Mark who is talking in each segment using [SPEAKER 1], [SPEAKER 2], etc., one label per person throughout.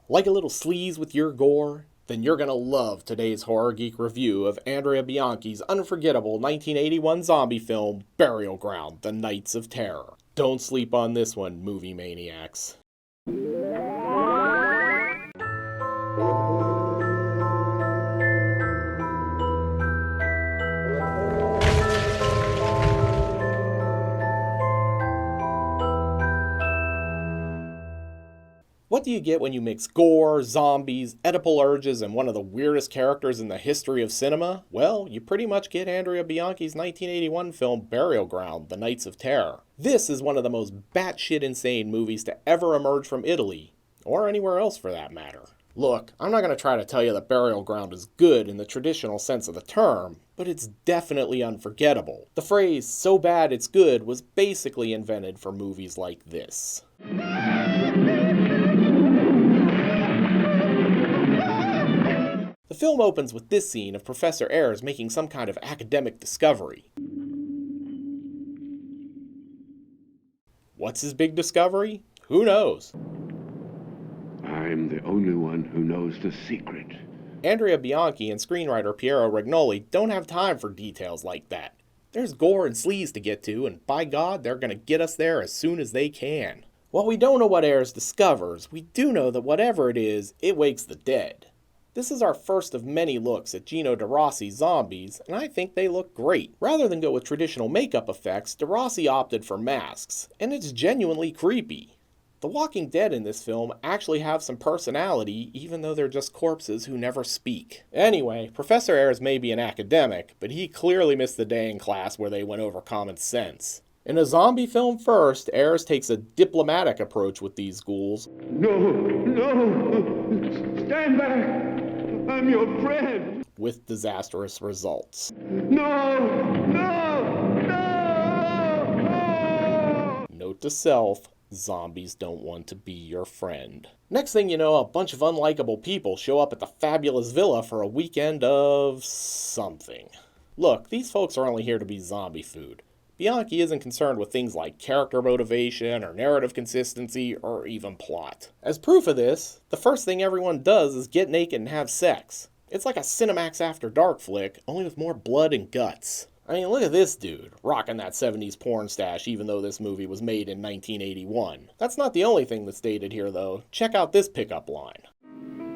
[SPEAKER 1] Like a little sleaze with your gore? Then you're gonna love today's Horror Geek review of Andrea Bianchi's unforgettable 1981 zombie film, Burial Ground: The Nights of Terror. Don't sleep on this one, movie maniacs. What do you get when you mix gore, zombies, Oedipal urges, and one of the weirdest characters in the history of cinema? Well, you pretty much get Andrea Bianchi's 1981 film Burial Ground: The Nights of Terror. This is one of the most batshit insane movies to ever emerge from Italy, or anywhere else for that matter. Look, I'm not going to try to tell you that Burial Ground is good in the traditional sense of the term, but it's definitely unforgettable. The phrase, "so bad it's good," was basically invented for movies like this. The film opens with this scene of Professor Ayres making some kind of academic discovery. What's his big discovery? Who knows?
[SPEAKER 2] I'm the only one who knows the secret.
[SPEAKER 1] Andrea Bianchi and screenwriter Piero Regnoli don't have time for details like that. There's gore and sleaze to get to, and by God, they're gonna get us there as soon as they can. While we don't know what Ayres discovers, we do know that whatever it is, it wakes the dead. This is our first of many looks at Gino De Rossi's zombies, and I think they look great. Rather than go with traditional makeup effects, De Rossi opted for masks, and it's genuinely creepy. The Walking Dead in this film actually have some personality, even though they're just corpses who never speak. Anyway, Professor Ayres may be an academic, but he clearly missed the day in class where they went over common sense. In a zombie film first, Ayres takes a diplomatic approach with these ghouls.
[SPEAKER 2] No! Stand back! I'm your friend!
[SPEAKER 1] With disastrous results.
[SPEAKER 2] No!
[SPEAKER 1] Note to self, zombies don't want to be your friend. Next thing you know, a bunch of unlikable people show up at the fabulous villa for a weekend of something. Look, these folks are only here to be zombie food. Bianchi isn't concerned with things like character motivation or narrative consistency or even plot. As proof of this, the first thing everyone does is get naked and have sex. It's like a Cinemax After Dark flick, only with more blood and guts. I mean, look at this dude, rocking that 70s porn stash even though this movie was made in 1981. That's not the only thing that's dated here though. Check out this pickup line.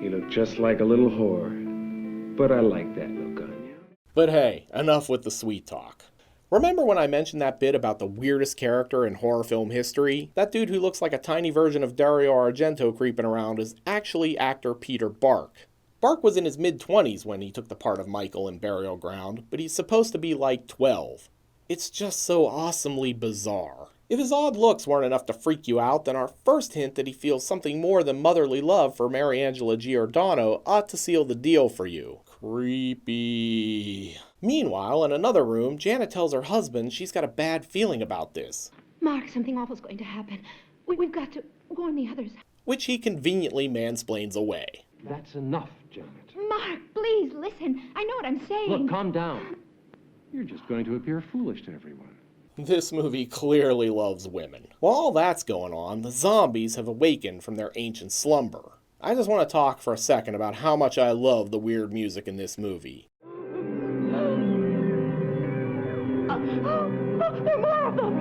[SPEAKER 3] You look just like a little whore, but I like that look on you.
[SPEAKER 1] But hey, enough with the sweet talk. Remember when I mentioned that bit about the weirdest character in horror film history? That dude who looks like a tiny version of Dario Argento creeping around is actually actor Peter Bark. Bark was in his mid-20s when he took the part of Michael in Burial Ground, but he's supposed to be like 12. It's just so awesomely bizarre. If his odd looks weren't enough to freak you out, then our first hint that he feels something more than motherly love for Mariangela Giordano ought to seal the deal for you. Creepy. Meanwhile, in another room, Janet tells her husband she's got a bad feeling about this.
[SPEAKER 4] Mark, something awful's going to happen. We've got to warn the others.
[SPEAKER 1] Which he conveniently mansplains away.
[SPEAKER 3] That's enough, Janet.
[SPEAKER 4] Mark, please listen. I know what I'm saying.
[SPEAKER 3] Look, calm down. You're just going to appear foolish to everyone.
[SPEAKER 1] This movie clearly loves women. While all that's going on, the zombies have awakened from their ancient slumber. I just want to talk for a second about how much I love the weird music in this movie.
[SPEAKER 4] There are more of them.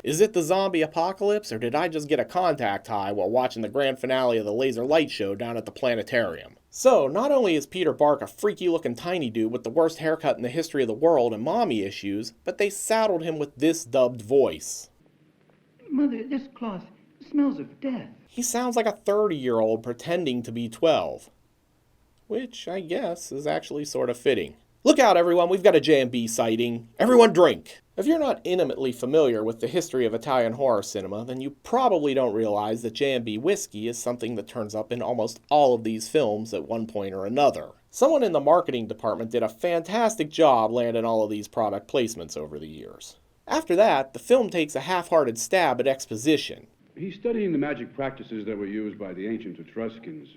[SPEAKER 1] Is it the zombie apocalypse, or did I just get a contact high while watching the grand finale of the Laser Light Show down at the planetarium? So, not only is Peter Bark a freaky-looking tiny dude with the worst haircut in the history of the world and mommy issues, but they saddled him with this dubbed voice.
[SPEAKER 5] Mother, this cloth smells of death.
[SPEAKER 1] He sounds like a 30-year-old pretending to be 12. Which, I guess, is actually sort of fitting. Look out, everyone, we've got a J&B sighting. Everyone drink! If you're not intimately familiar with the history of Italian horror cinema, then you probably don't realize that J&B whiskey is something that turns up in almost all of these films at one point or another. Someone in the marketing department did a fantastic job landing all of these product placements over the years. After that, the film takes a half-hearted stab at exposition.
[SPEAKER 6] He's studying the magic practices that were used by the ancient Etruscans,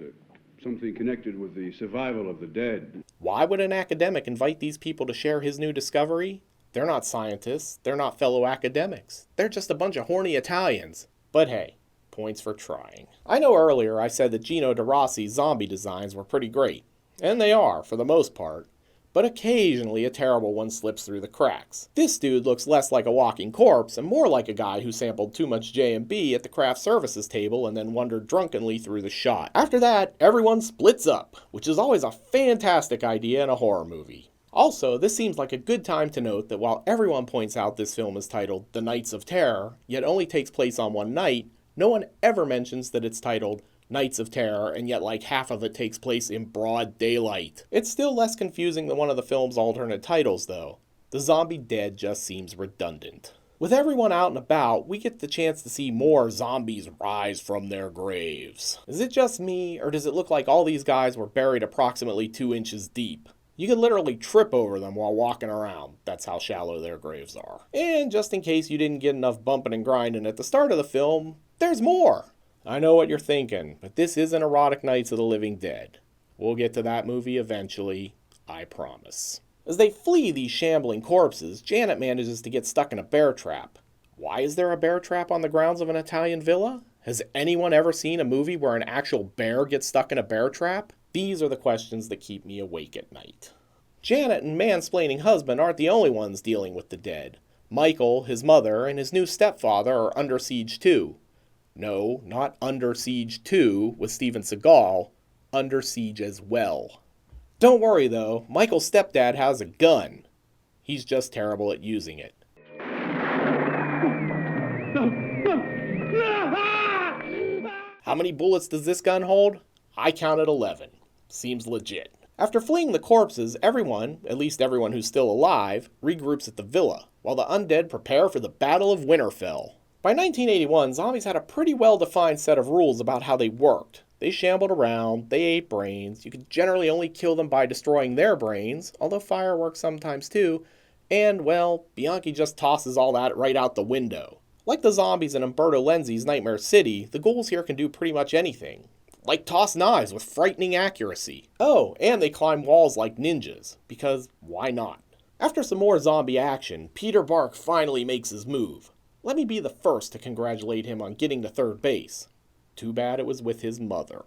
[SPEAKER 6] something connected with the survival of the dead.
[SPEAKER 1] Why would an academic invite these people to share his new discovery? They're not scientists, they're not fellow academics, they're just a bunch of horny Italians. But hey, Points for trying. I know earlier I said that Gino DeRossi's zombie designs were pretty great, and they are, for the most part, but occasionally a terrible one slips through the cracks. This dude looks less like a walking corpse and more like a guy who sampled too much J&B at the craft services table and then wandered drunkenly through the shot. After that, everyone splits up, which is always a fantastic idea in a horror movie. Also, this seems like a good time to note that while everyone points out this film is titled The Nights of Terror, yet only takes place on one night, no one ever mentions that it's titled Nights of Terror, and yet like half of it takes place in broad daylight. It's still less confusing than one of the film's alternate titles, though. The Zombie Dead just seems redundant. With everyone out and about, we get the chance to see more zombies rise from their graves. Is it just me, or does it look like all these guys were buried approximately 2 inches deep? You could literally trip over them while walking around. That's how shallow their graves are. And just in case you didn't get enough bumping and grinding at the start of the film, there's more! I know what you're thinking, but this isn't Erotic Nights of the Living Dead. We'll get to that movie eventually, I promise. As they flee these shambling corpses, Janet manages to get stuck in a bear trap. Why is there a bear trap on the grounds of an Italian villa? Has anyone ever seen a movie where an actual bear gets stuck in a bear trap? These are the questions that keep me awake at night. Janet and mansplaining husband aren't the only ones dealing with the dead. Michael, his mother, and his new stepfather are under siege too. No, not Under Siege 2 with Steven Seagal, Under Siege as well. Don't worry though, Michael's stepdad has a gun. He's just terrible at using it. How many bullets does this gun hold? I counted 11. Seems legit. After fleeing the corpses, everyone, at least everyone who's still alive, regroups at the villa, while the undead prepare for the Battle of Winterfell. By 1981, zombies had a pretty well-defined set of rules about how they worked. They shambled around, they ate brains, you could generally only kill them by destroying their brains, although fire works sometimes too, and, well, Bianchi just tosses all that right out the window. Like the zombies in Umberto Lenzi's Nightmare City, the ghouls here can do pretty much anything. Like toss knives with frightening accuracy. Oh, and they climb walls like ninjas, because why not? After some more zombie action, Peter Bark finally makes his move. Let me be the first to congratulate him on getting to third base. Too bad it was with his mother.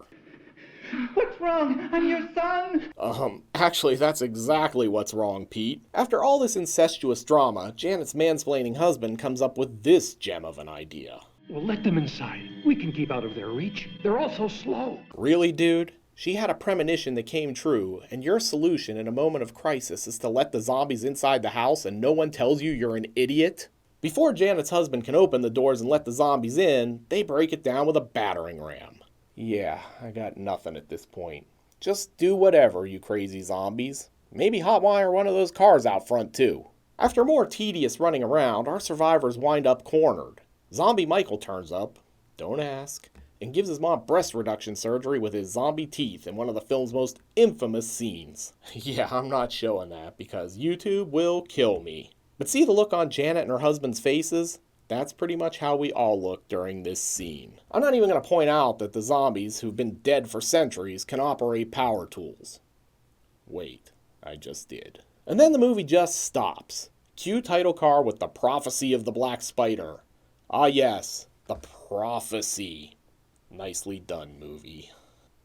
[SPEAKER 5] What's wrong? I'm your son!
[SPEAKER 1] Actually, that's exactly what's wrong, Pete. After all this incestuous drama, Janet's mansplaining husband comes up with this gem of an idea.
[SPEAKER 3] Well, let them inside. We can keep out of their reach. They're all so slow.
[SPEAKER 1] Really, dude? She had a premonition that came true, and your solution in a moment of crisis is to let the zombies inside the house and no one tells you you're an idiot? Before Janet's husband can open the doors and let the zombies in, they break it down with a battering ram. Yeah, I got nothing at this point. Just do whatever, you crazy zombies. Maybe hotwire one of those cars out front too. After more tedious running around, our survivors wind up cornered. Zombie Michael turns up, don't ask, and gives his mom breast reduction surgery with his zombie teeth in one of the film's most infamous scenes. Yeah, I'm not showing that because YouTube will kill me. But see the look on Janet and her husband's faces? That's pretty much how we all look during this scene. I'm not even going to point out that the zombies, who've been dead for centuries, can operate power tools. Wait, I just did. And then the movie just stops. Cue title card with the prophecy of the Black Spider. Ah yes, the prophecy. Nicely done, movie.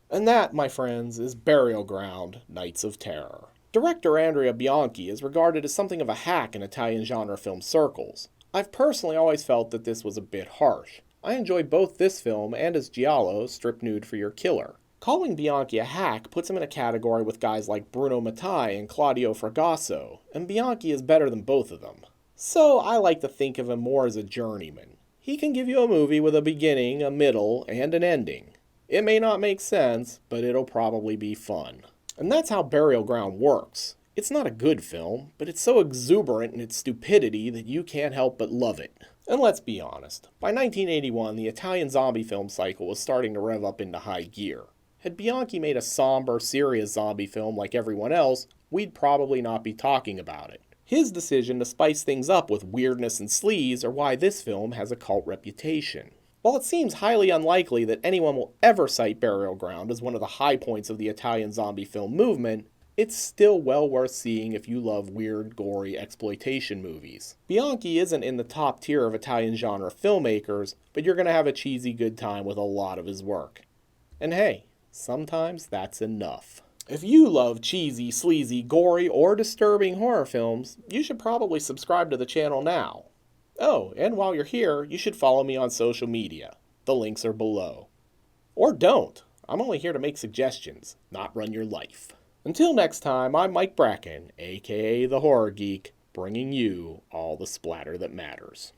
[SPEAKER 1] And that, my friends, is Burial Ground, Nights of Terror. Director Andrea Bianchi is regarded as something of a hack in Italian genre film circles. I've personally always felt that this was a bit harsh. I enjoy both this film and his giallo, Strip Nude for Your Killer. Calling Bianchi a hack puts him in a category with guys like Bruno Mattei and Claudio Fragasso, and Bianchi is better than both of them. So I like to think of him more as a journeyman. He can give you a movie with a beginning, a middle, and an ending. It may not make sense, but it'll probably be fun. And that's how Burial Ground works. It's not a good film, but it's so exuberant in its stupidity that you can't help but love it. And let's be honest, by 1981 the Italian zombie film cycle was starting to rev up into high gear. Had Bianchi made a somber, serious zombie film like everyone else, we'd probably not be talking about it. His decision to spice things up with weirdness and sleaze are why this film has a cult reputation. While it seems highly unlikely that anyone will ever cite Burial Ground as one of the high points of the Italian zombie film movement, it's still well worth seeing if you love weird, gory exploitation movies. Bianchi isn't in the top tier of Italian genre filmmakers, but you're going to have a cheesy good time with a lot of his work. And hey, sometimes that's enough. If you love cheesy, sleazy, gory, or disturbing horror films, you should probably subscribe to the channel now. Oh, and while you're here, you should follow me on social media. The links are below. Or don't. I'm only here to make suggestions, not run your life. Until next time, I'm Mike Bracken, aka The Horror Geek, bringing you all the splatter that matters.